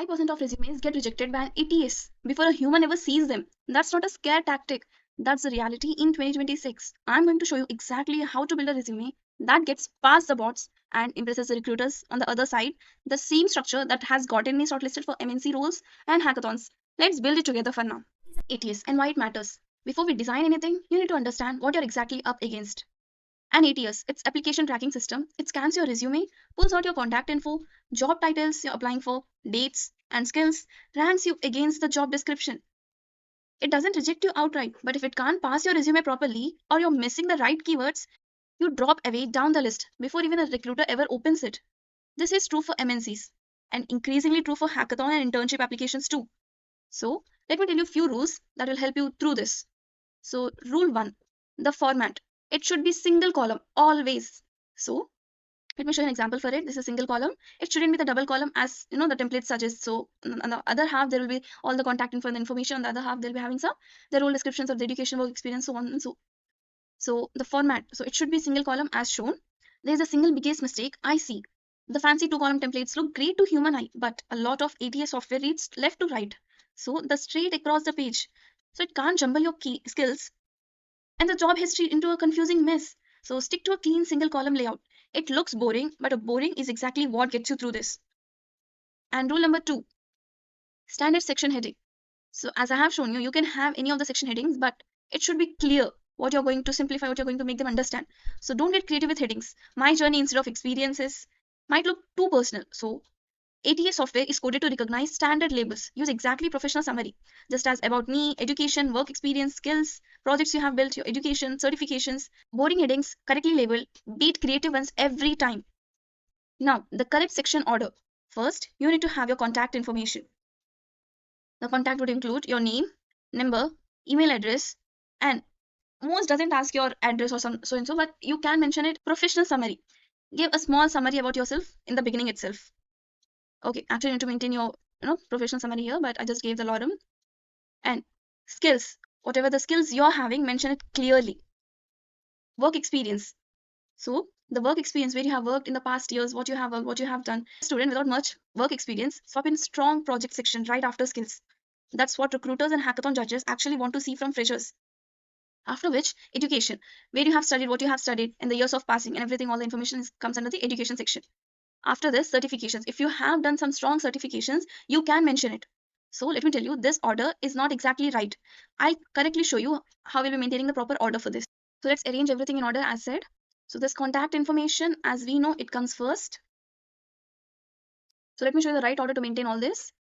5% of resumes get rejected by an ATS before a human ever sees them. That's not a scare tactic. That's the reality in 2026. I'm going to show you exactly how to build a resume that gets past the bots and impresses the recruiters on the other side. The same structure that has gotten me shortlisted for MNC roles and hackathons. Let's build it together for now. ATS and why it matters. Before we design anything, you need to understand what you're exactly up against. An ATS, it's application tracking system. It scans your resume, pulls out your contact info, job titles you're applying for, dates, and skills, ranks you against the job description. It doesn't reject you outright, but if it can't pass your resume properly or you're missing the right keywords, you drop away down the list before even a recruiter ever opens it. This is true for MNCs and increasingly true for hackathon and internship applications too. So, let me tell you a few rules that will help you through this. So, rule 1, the format. It should be single column always. So, let me show you an example for it. This is a single column. It shouldn't be the double column as the template suggests. So on the other half, there will be all the contact info and information. On the other half, they'll be having some the role descriptions of the education, work experience, so on and so. So the format. So it should be single column as shown. There is a single biggest mistake I see. The fancy 2-column templates look great to human eye, but a lot of ATS software reads left to right. So the straight across the page. So it can't jumble your key skills and the job history into a confusing mess. So stick to a clean single column layout. It looks boring, but a boring is exactly what gets you through this. And rule number 2, standard section heading. So as I have shown you, you can have any of the section headings, but it should be clear what you're going to simplify, what you're going to make them understand. So don't get creative with headings. My journey instead of experiences might look too personal. So ATS software is coded to recognize standard labels. Use exactly professional summary, just as about me, education, work experience, skills, projects you have built, your education, certifications. Boring headings correctly labeled beat creative ones every time. Now, the correct section order. First, you need to have your contact information. The contact would include your name, number, email address, and most doesn't ask your address or some so and so, but you can mention it. Professional summary. Give a small summary about yourself in the beginning itself. Okay, actually you need to maintain your professional summary here, but I just gave the lorem. And skills, whatever the skills you're having, mention it clearly. Work experience. So the work experience where you have worked in the past years, what you have worked, what you have done. Student without much work experience, swap in strong project section right after skills. That's what recruiters and hackathon judges actually want to see from freshers. After which, education, where you have studied, what you have studied, and the years of passing, and everything, all the information comes under the education section. After this, certifications. If you have done some strong certifications, you can mention it. So let me tell you, this order is not exactly right. I'll correctly show you how we'll be maintaining the proper order for this. So let's arrange everything in order as said. So this contact information, as we know, it comes first. So let me show you the right order to maintain all this.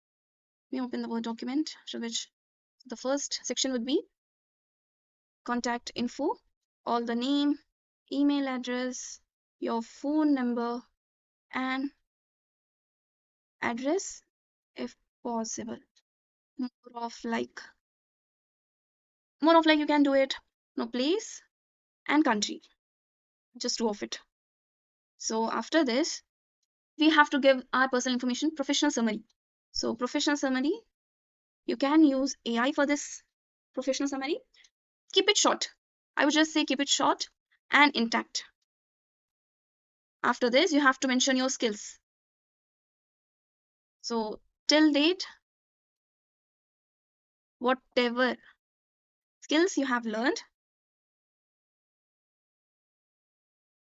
Let me open the Word document, which the first section would be contact info, all the name, email address, your phone number, and address if possible. More of like you can do it. No, place and country, just two of it. So after this, we have to give our personal information, professional summary. So professional summary, you can use AI for this professional summary. Keep it short. I would just say keep it short and intact. After this, you have to mention your skills. So till date, whatever skills you have learned,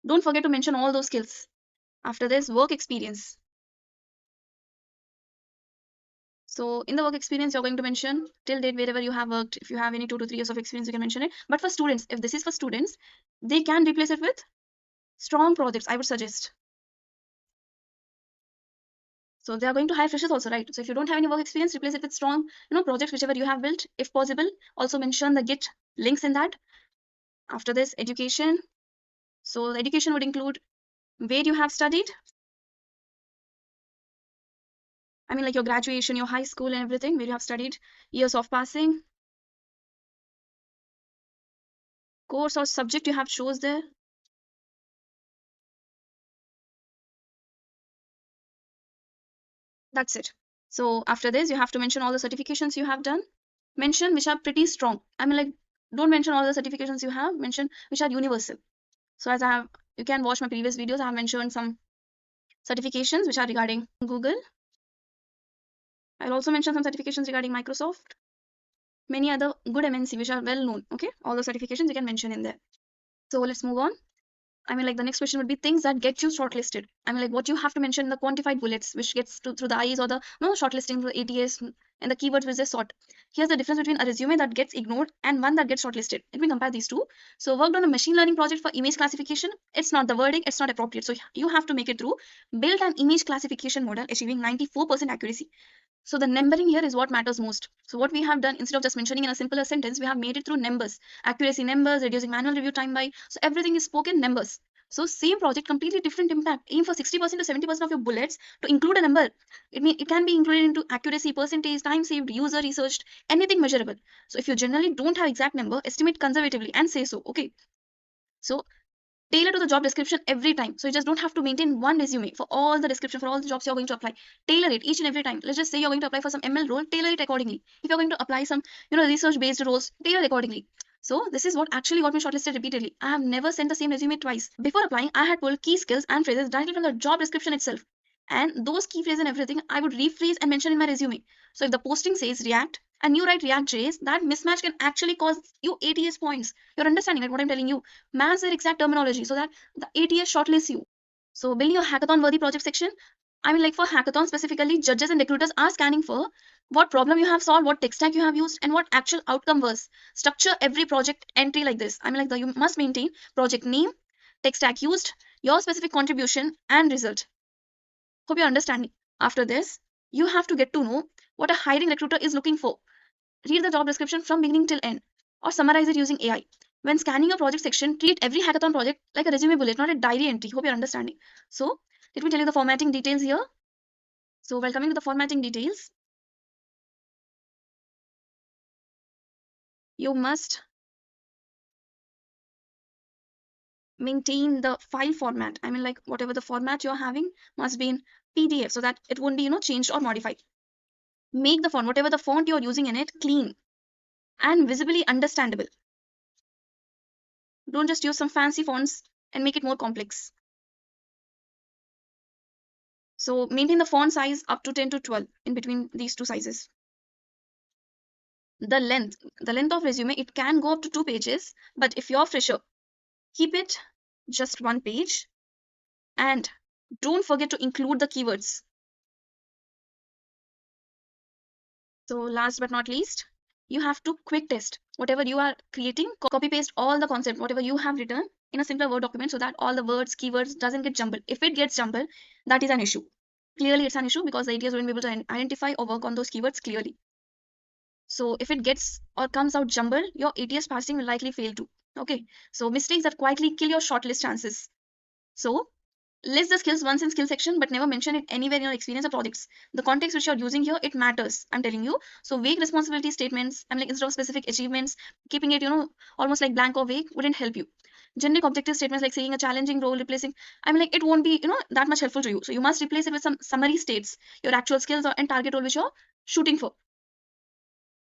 don't forget to mention all those skills. After this, work experience. So in the work experience, you're going to mention till date wherever you have worked. If you have any 2 to 3 years of experience, you can mention it. But for students, if this is for students, they can replace it with strong projects, I would suggest. So they are going to hire freshers also, right? So if you don't have any work experience, replace it with strong, projects, whichever you have built, if possible. Also mention the Git links in that. After this, education. So the education would include where you have studied. I mean, like your graduation, your high school and everything, where you have studied, years of passing, course or subject you have chose there. That's it. So after this, you have to mention all the certifications you have done. Mention which are pretty strong. I mean, like, don't mention all the certifications you have. Mention which are universal. So as you can watch my previous videos, I have mentioned some certifications which are regarding Google, I'll also mention some certifications regarding Microsoft, many other good MNC which are well known. Okay, all the certifications you can mention in there. So let's move on. I mean, like the next question would be things that get you shortlisted. I mean, like what you have to mention in the quantified bullets, which gets to, through the eyes or the no shortlisting through ATS and the keywords which they sort. Here's the difference between a resume that gets ignored and one that gets shortlisted. Let me compare these two. So, worked on a machine learning project for image classification. It's not the wording, it's not appropriate. So, you have to make it through. Build an image classification model achieving 94% accuracy. So the numbering here is what matters most. So what we have done, instead of just mentioning in a simpler sentence, we have made it through numbers, accuracy numbers, reducing manual review time by. So everything is spoken numbers. So same project, completely different impact. Aim for 60% to 70% of your bullets to include a number. It can be included into accuracy, percentage, time saved, user researched, anything measurable. So if you generally don't have exact number, estimate conservatively and say so. Okay. So tailor to the job description every time. So you just don't have to maintain one resume for all the description for all the jobs you're going to apply. Tailor it each and every time. Let's just say you're going to apply for some ML role, tailor it accordingly. If you're going to apply some, research based roles, tailor accordingly. So this is what actually got me shortlisted repeatedly. I have never sent the same resume twice. Before applying, I had pulled key skills and phrases directly from the job description itself. And those key phrases and everything, I would rephrase and mention in my resume. So if the posting says React and you write React.js, that mismatch can actually cause you ATS points. You're understanding right, what I'm telling you. Match their exact terminology so that the ATS shortlists you. So build your hackathon-worthy project section. I mean, like for hackathon specifically, judges and recruiters are scanning for what problem you have solved, what tech stack you have used, and what actual outcome was. Structure every project entry like this. I mean, like you must maintain project name, tech stack used, your specific contribution, and result. Hope you're understanding. After this, you have to get to know what a hiring recruiter is looking for. Read the job description from beginning till end or summarize it using AI. When scanning your project section, treat every hackathon project like a resume bullet, not a diary entry. Hope you're understanding. So, let me tell you the formatting details here. So, while coming to the formatting details, you must maintain the file format. I mean, like whatever the format you're having must be in PDF so that it won't be, changed or modified. Make the font, whatever the font you're using in it, clean and visibly understandable. Don't just use some fancy fonts and make it more complex. So maintain the font size up to 10 to 12 in between these two sizes. The length of resume, it can go up to 2 pages, but if you're fresher, keep it just 1 page and don't forget to include the keywords. So last but not least, you have to quick test whatever you are creating, copy paste all the concept, whatever you have written in a simpler Word document so that all the words, keywords doesn't get jumbled. If it gets jumbled, that is an issue. Clearly, it's an issue because the ATS won't be able to identify or work on those keywords clearly. So if it gets or comes out jumbled, your ATS passing will likely fail too. Okay, so mistakes that quietly kill your shortlist chances. So list the skills once in skill section, but never mention it anywhere in your experience or projects. The context which you're using here, it matters. I'm telling you. So vague responsibility statements, I'm like instead of specific achievements, keeping it, almost like blank or vague wouldn't help you. Generic objective statements like saying a challenging role, replacing, I mean like it won't be, that much helpful to you. So you must replace it with some summary states, your actual skills or and target role which you're shooting for.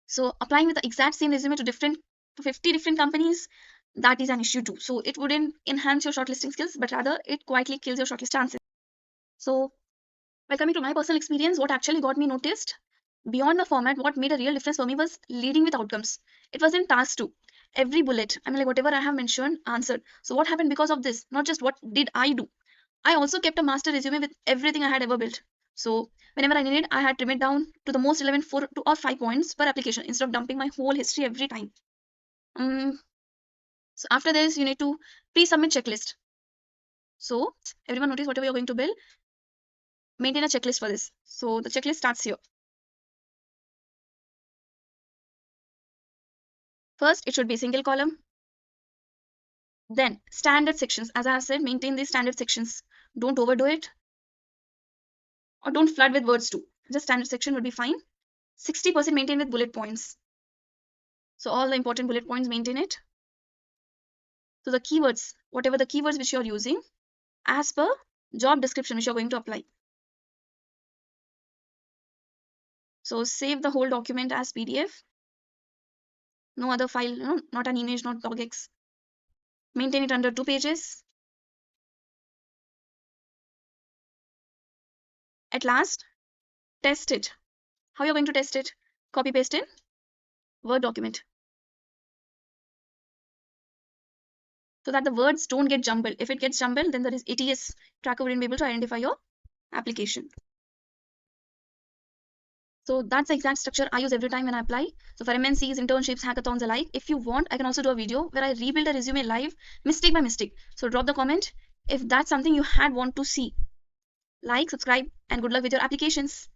So applying with the exact same resume to 50 different companies, that is an issue too. So it wouldn't enhance your shortlisting skills, but rather it quietly kills your shortlist chances. So while coming to my personal experience, what actually got me noticed beyond the format, what made a real difference for me was leading with outcomes. It was in task two. Every bullet, I mean, like whatever I have mentioned, answered. So what happened because of this? Not just what did I do. I also kept a master resume with everything I had ever built. So whenever I needed, I had trimmed it down to the most relevant 4 to 5 points per application instead of dumping my whole history every time. So after this, you need to pre-submit checklist. So everyone notice whatever you're going to build, maintain a checklist for this. So the checklist starts here. First, it should be single column. Then standard sections. As I have said, maintain these standard sections. Don't overdo it or don't flood with words too. Just standard section would be fine. 60% maintain with bullet points. So all the important bullet points, maintain it. So the keywords, whatever the keywords which you're using, as per job description which you're going to apply. So save the whole document as PDF. No other file, not an image, not docx. Maintain it under 2 pages. At last, test it. How you're going to test it? Copy paste in Word document so that the words don't get jumbled. If it gets jumbled, then the ATS tracker wouldn't be able to identify your application. So that's the exact structure I use every time when I apply. So for MNCs, internships, hackathons alike, if you want, I can also do a video where I rebuild a resume live, mistake by mistake. So drop the comment if that's something you had want to see. Like, subscribe, and good luck with your applications.